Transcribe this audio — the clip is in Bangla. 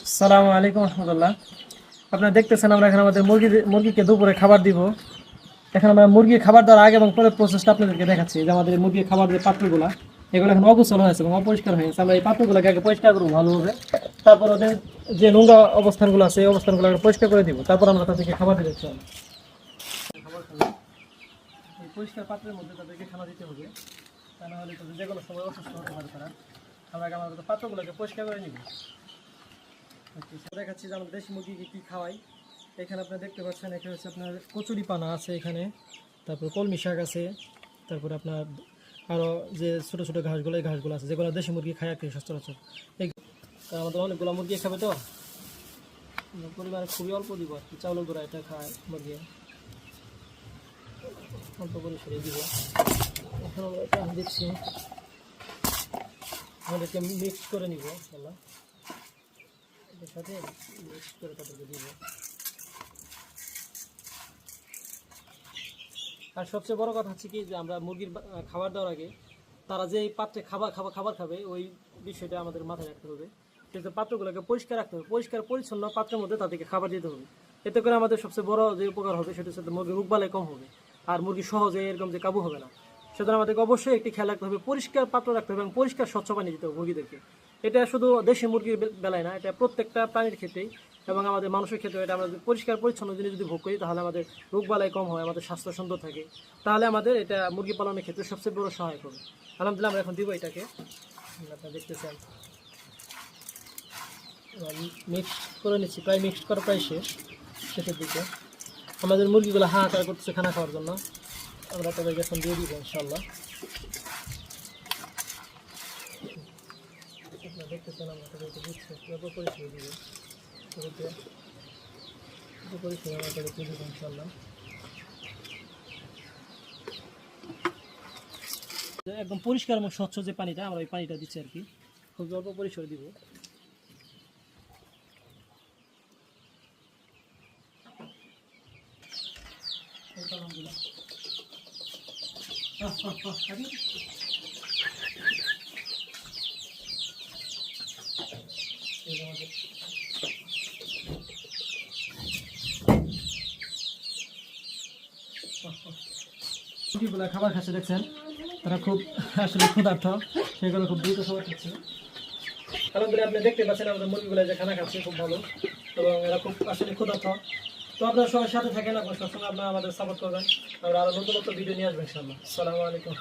আসসালামু আলাইকুম রহমতুল্লাহ। আপনারা দেখতেছেন আমরা এখানে আমাদের মুরগিকে দুপুরে খাবার দিব। এখানে আমরা মুরগির খাবার দেওয়ার আগে এবং পরের প্রসেসটা আপনাদেরকে দেখাচ্ছি। যে আমাদের মুরগির খাবার যে পাত্রগুলো এগুলো এখন অগোছল হয়েছে এবং অপরিষ্কার হয়ে গেছে। আমরা এই পাত্রগুলোকে আগে পরিষ্কার করবো ভালোভাবে। তারপর ওদের যে নোংরা অবস্থানগুলো আছে এই অবস্থানগুলো আমরা পরিষ্কার করে দিব। তারপর আমরা তাদেরকে খাবার দিতে চাই। খাবার খাবো এই পরিষ্কার পাত্রের মধ্যে তাদেরকে খানা দিতে হবে, তা না হলে তাদের যে কোনো সময় অসুস্থ হতে পারে তারা। আমরা আগে আমাদের পাত্রগুলোকে পরিষ্কার করে নিব। দেখাচ্ছি যে আমরা দেশি মুরগিকে কী খাওয়াই। এখানে আপনারা দেখতে পাচ্ছেন, এখানে হচ্ছে আপনার কচুরি পানা আছে, এখানে তারপর কলমি শাক আছে, তারপরে আপনার আরও যে ছোটো ছোটো ঘাসগুলো এই ঘাসগুলো আছে যেগুলো দেশি মুরগি খায় আর কি সচরাচর। এই আমাদের অনেকগুলো মুরগি খাবে, তো পরিবারে খুবই অল্প দিব আর কি। চাউলের গুঁড়া এটা খায় মুরগি, অল্প করে সরিয়ে দিব। এখন আমরা এটা দিচ্ছি, আমাদেরকে মিক্স করে নিব ইনশাআল্লাহ। এর সাথে মিক্স করে তাদেরকে দিব। আর সবচেয়ে বড় কথা হচ্ছে কি, যে আমরা মুরগির খাবার দেওয়ার আগে তারা যে এই পাত্রে খাবার খাবে ওই বিষয়টা আমাদের মাথায় রাখতে হবে। কিন্তু পাত্রগুলোকে পরিষ্কার রাখতে হবে, পরিষ্কার পরিচ্ছন্ন পাত্রের মধ্যে তাদেরকে খাবার দিতে হবে। এতে করে আমাদের সবচেয়ে বড় যে উপকার হবে সেটা হচ্ছে মুরগির রোগবালাই কম হবে, আর মুরগি সহজে এরকম যে কাবু হবে না। সুতরাং আমাদেরকে অবশ্যই একটি খেয়াল রাখতে হবে, পরিষ্কার পাত্র রাখতে হবে এবং পরিষ্কার স্বচ্ছ পানি দিতে হবে মুরগিদেরকে। এটা শুধু দেশি মুরগির বেলায় না, এটা প্রত্যেকটা প্রাণীর ক্ষেত্রেই এবং আমাদের মানুষের ক্ষেত্রে। এটা আমরা পরিষ্কার পরিচ্ছন্ন জিনিস যদি ভোগ করি তাহলে আমাদের রোগবালাই কম হয়, আমাদের স্বাস্থ্য সুন্দর থাকে। তাহলে আমাদের এটা মুরগি পালনের ক্ষেত্রে সবচেয়ে বড় সহায়ক হবে। আলহামদুলিল্লাহ আমরা এখন দিব এটাকে, আপনারা দেখতেছেন মিক্স করে নিচ্ছি, প্রায় মিক্সড করা প্রায় শেষের দিকে। আমাদের মুরগিগুলো হাহাকার করতেছে খানা খাওয়ার জন্য, আমরা তাদেরকে এখন দিয়ে দিব ইনশাল্লাহ। আপনারা দেখতেছেন আমরা তাদেরকে দিচ্ছি, পরিষেবা দিব পরিষেবা আমরা তাদেরকে দিব ইনশাল্লাহ। একদম পরিষ্কার এবং স্বচ্ছ যে পানিটা, আমরা ওই পানিটা দিচ্ছি আর কি, খুব অল্প পরিসরে দিব। মুরগিগুলো খাবার খাচ্ছে দেখছেন, তারা খুব আসলে ক্ষুধার্ত, সেগুলো খুব দ্রুত খাবার খাচ্ছে। আলহামদুলিল্লাহ আপনি দেখতে পাচ্ছেন আমাদের মুরগিগুলো যে খানা খাচ্ছে খুব ভালো, এবং এরা খুব আসলে ক্ষুধার্ত। তো আপনারা সবার সাথে থাকেন, আপনার সবসময় আপনারা আমাদের সাপোর্ট করবেন। আমরা আরও নতুন নতুন ভিডিও নিয়ে আসবেন ইনশাআল্লাহ। আসসালামু আলাইকুম।